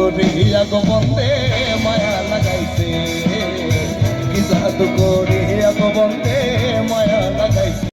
করিয়া গোবন্দে মায়া লাগাইছে, কি জাদু করিয়া গোবন্দে মায়া লাগাইছে।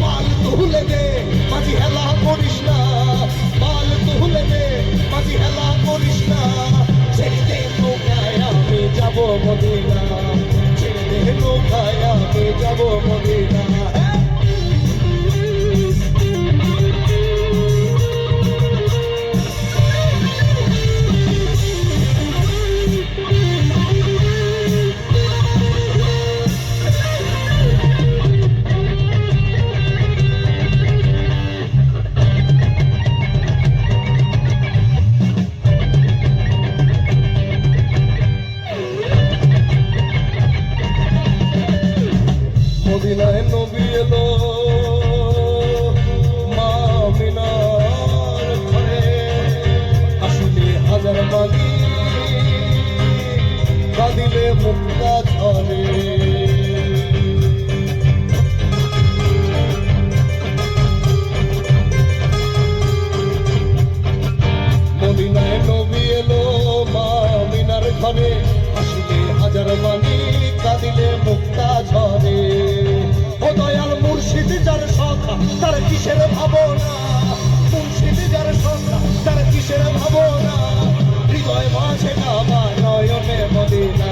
পাল তুলে দে মাঝি হেলা করিস না, পাল তুলে দে মাঝি হেলা করিস না, ছেড়ে দে নৌকায় আমি যাব মদিনা, ছেড়ে দে নৌকায় আমি যাব মদিনা। মদিনায় নবী এলো মা আমিনার ঘরে, আসিলে হাজার মালি কাঁদিলে মুক্তা ঝরে। মদিনায় নবী এলো মা আমিনার ঘরে, আসিলে হাজার মালি কাঁদিলে মুক্তা ঝরে। ও দয়াল মুর্শিদ যার সখা তার কিসের ভাবনা, মুর্শিদ যার সখা তার কিসের ভাবনা, হৃদয় মাঝে কাবা নয়নে মদিনা,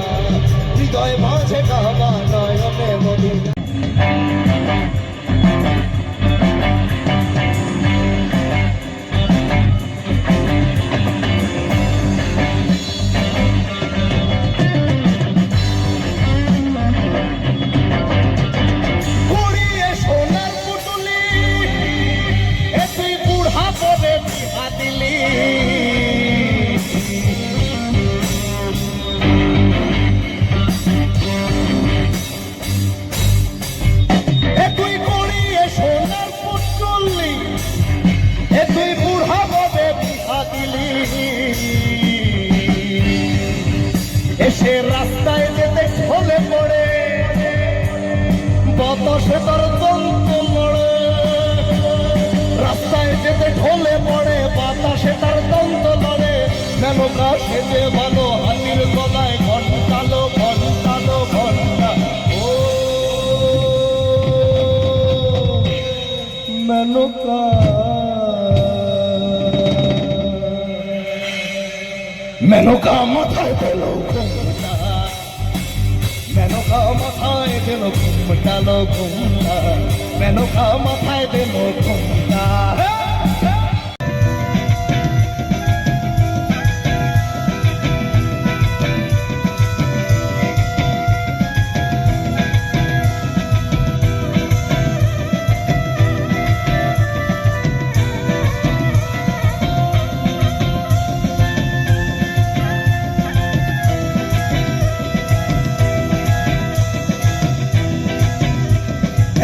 হৃদয় মাঝে কাবা নয়নে মদিনা। এসে রাস্তায় যেতে ঢলে পড়ে বাতাসে তার দন্ত লড়ে, রাস্তায় যেতে ঢলে পড়ে বাতাসে তার দন্ত লড়ে। মেনকা সেজে ভালো হাতির গলায় ঘন্টালো ঘন্টালো ঘন্টা, ও মেনকা মেনকা মাথায় পেল ঘুমটা, মেনকা মাথায় দিল ঘুমটালো ঘুমটা, মেনকা মাথায় দিল ঘুমটা।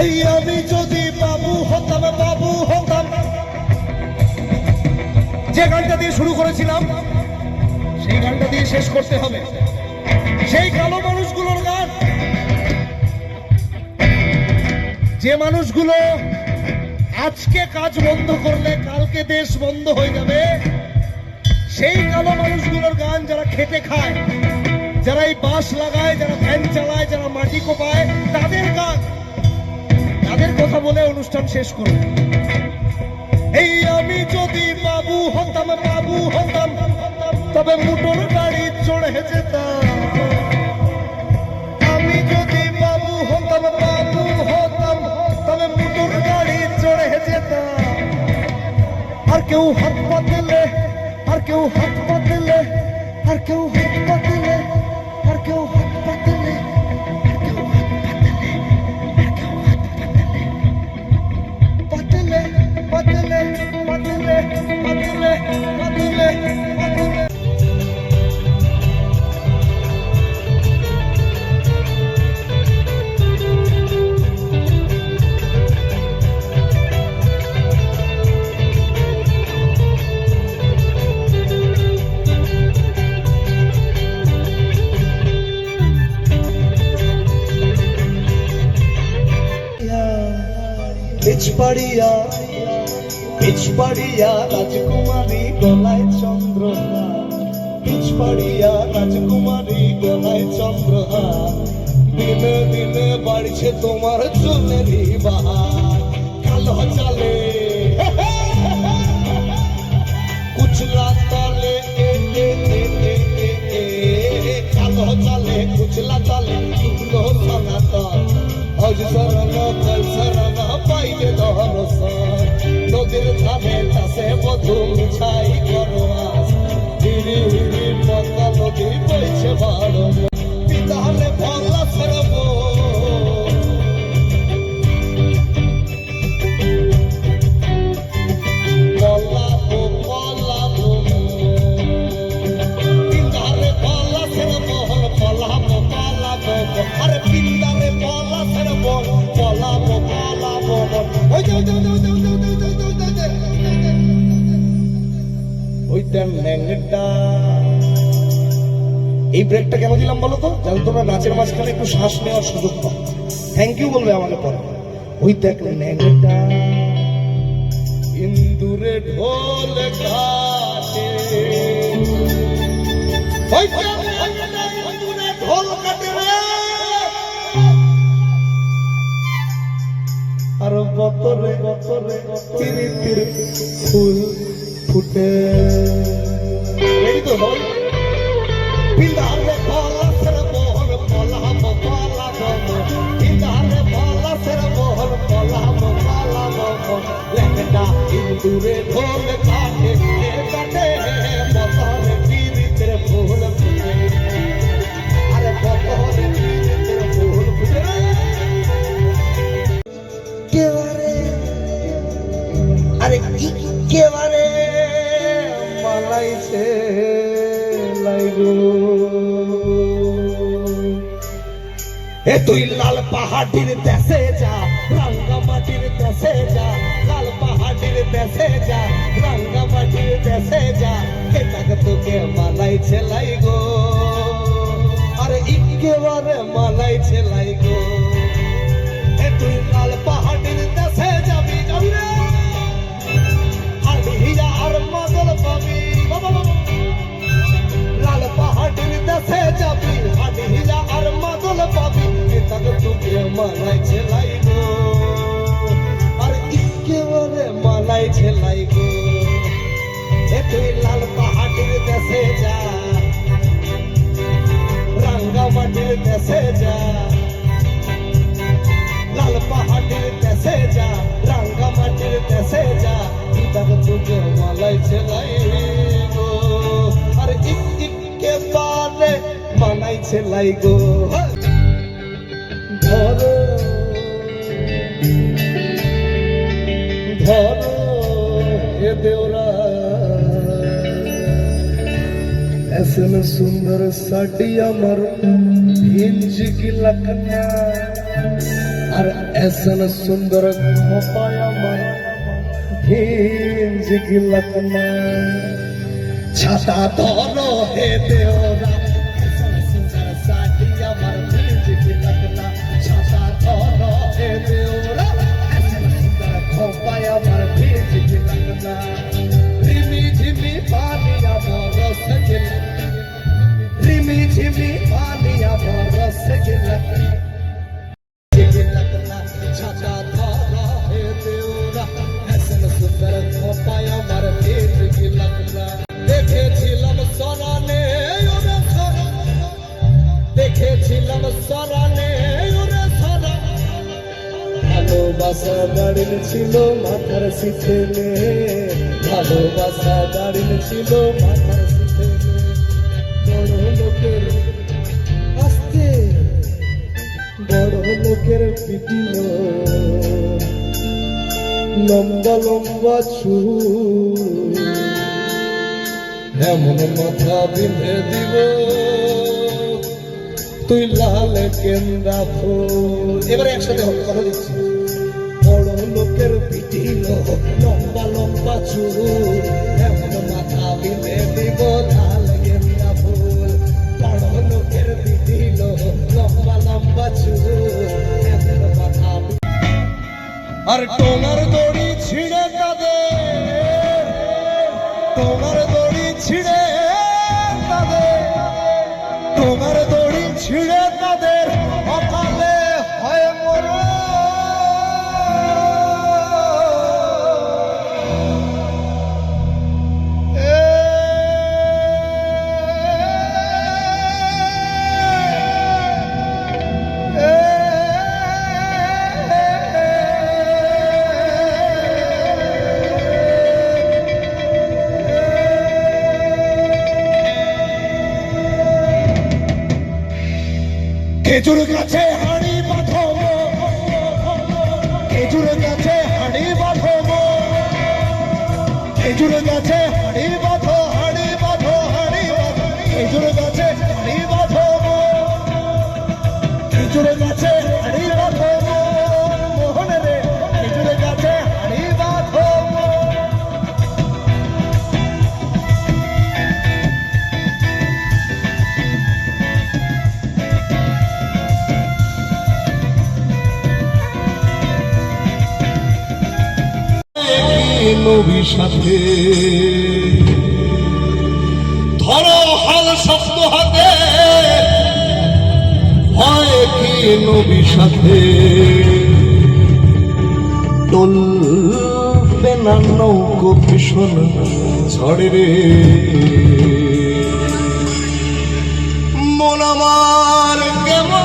এই আমি যদি বাবু হতাম, বাবু হতাম, যে গানটা দিয়ে শুরু করেছিলাম সেই গানটা দিয়ে শেষ করতে হবে। সেই কালো মানুষগুলোর গান, যে মানুষগুলো আজকে কাজ বন্ধ করলে কালকে দেশ বন্ধ হয়ে যাবে, সেই কালো মানুষগুলোর গান যারা খেটে খায়, যারা এই বাঁশ লাগায়, যারা ফ্যান চালায়, যারা মাটি কোপায়, তাদের গান, তাদের কথা বলে অনুষ্ঠান শেষ করব। এই আমি যদি বাবু হতাম, বাবু হতাম, তবে মোটর গাড়ি চড়ে যেতাম, কেউ হাত পাতলে, আর কেউ হাত পাতলে, আর কেউ হাত পাতলে, আর কেউ হাত পাতলে, আর কেউ হাত পাতলে, পাতলে, পাতলে, পাতলে, পাতলে, পাতলে। পিছপাড়িয়া পিছপাড়িয়া রাজকুমারী গলায় চন্দ্রহার, পিছপাড়িয়া রাজকুমারী গলায় চন্দ্রহার। দিনে দিনে বাড়ছে তোমার চুলেরই বাহার। কালো চালে কুচলা তলে, কালো চালে কুচলা তলে শুকনো সনাতন। আজ সরানো কাল সরানো পাইলে দরসন। নদীর ধারে চাষে মধু মিছাই করো আস। হিরি হিরি পদ্মা নদী বইছে বারো। পিতালে ভলা সরব পলাবো পলাবো, পিতালে ভলা সরব পলাবো পলাবো। আরে পিতালে ভলা সরব পলাবো পলাবো। ওই যে ওইটা ন্যাংটা। এই ব্রেকটা কেন দিলাম বলো তো? যেন তোমরা নাচের মাঝখানে একটু শ্বাস নেওয়ার সুযোগ পাও। থ্যাংক ইউ বলবে আমাকে পরে। ওই দেখ ন্যাংটা ইন্দুরে ঢোল ঘাটে, ইন্দুরে ঢোল কাটে রে। আর বতরে বতরে তিরি তিরি ফুল ফুটে। রেডি তো ভাই? পিন্দারে ভলা সর বহল পলাবো পলাবো, পিন্দারে ভলা সর বহল পলাবো পলাবো। লেখটা ইন্দুরে ঢোল কাটে কাটে, বতরে তিরি তিরি ফুল ফুটে। আরে বতরে তিরি তিরি ফুল ফুটে। আরে কেবারে মালাইছে লাইগো। এ তুই লাল পাহাড়ির দেশে যা, রাঙ্গামাটির দেশে যা। লাল পাহাড়ির দেশে যা, রাঙ্গামাটির দেশে যা। এটাকে তোকে মালাইছে লাইগো। আরে একেবারে মালাইছে লাইগো। এ তুই লাল পাহাড়ির দেশে যাবি যাবি রে, হাড়িয়া আর মাদল পাবি। লাল পাহাড়ির দেশে যাবি, হাড়িয়া আর মাদল পাবি। এটাকে তোকে মানাইছে লাইগো। আর একেবারে মানাইছে লাইগো। এ তুই লাল পাহাড়ির দেশে যা, রাঙ্গামাটির দেশে যা। লাল পাহাড়ির দেশে যা, রাঙ্গামাটির দেশে যা। এটাকে তোকে মানাইছে লাইগো। আর একেবারে মানাইছে লাইগো। ধরো ধরো এ দেওরা, ऐसन सुंदर साड़ी अमर हिंज की लखना। और ऐसन सुंदर खोपाया अमर हिंज की लखना। छाता धरो हे देवरा, ऐसन सुंदर साड़ी अमर हिंज की लखना। छाता धरो हे देवरा, ऐसन सुंदर खोपाया अमर हिंज की लखना। रिमी झिमी पानिया बरस के, रिमी झिमी पानिया बरस के लखना। छाता धरो हे देवरा, ऐसन सुंदर खोपाया अमर हिंज की लखना। দেখেছিলাম সরানে ওরে সরা, দেখেছিলাম সরানে ওরে সরা। ভালোবাসা দাঁড়িয়ে ছিল মাথার সিথেলে, ভালোবাসা দাঁড়িয়ে ছিল মাথার পিঠে, বড় লোকের আস্তে বড় লোকের পিটিল লম্বা লম্বা চুল, এমন মাথা বিঁধে দিব তুই লাল কেন্দ্রা ফুল। এবারে একসাথে কথা দিচ্ছি। বড় লোকের পিটিল লম্বা লম্বা চুল, এমন মাথা বিঁধে দিব লাল কেন্দ্রা ফুল। বড় লোকের পিটিল লম্বা লম্বা চুল, এমন মাথা। আর টোনার দড়ি ছিঁড়ে তাদের, টোনার দড়ি ছিঁড়ে তাদের, টোনার দড়ি ছিঁড়ে তাদের অকালে হয় মরণ। খেজুর গাছে হাঁড়ি বাঁধো, খেজুর গাছে হাঁড়ি বাঁধো, খেজুর গাছে হাঁড়ি বাঁধো, হাঁড়ি বাঁধো, হাঁড়ি বাঁধো, খেজুর গাছে হাঁড়ি বাঁধো, খেজুর গাছে হাঁড়ি বাঁধো মোহন রে, খেজুর গাছে হাঁড়ি বাঁধো। নবীর সাথে ধরো হাল শক্ত হাতে, হয় কি নবীর সাথে টলবে না নৌকো ভীষণ ঝড়ে রে। মন আমার কেমন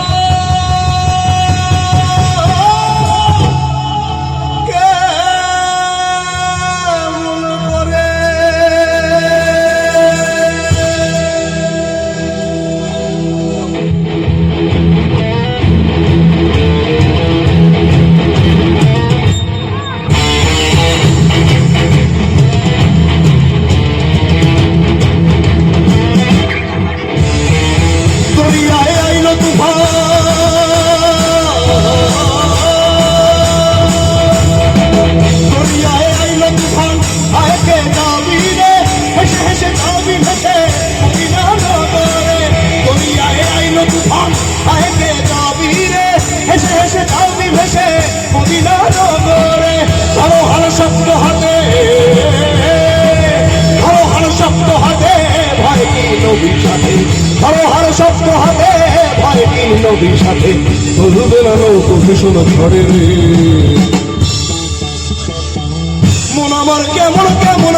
নবীর সাথে চলবে না নৌকো ভীষণ ঝড়ে রে। মন আমার কেমন কেমন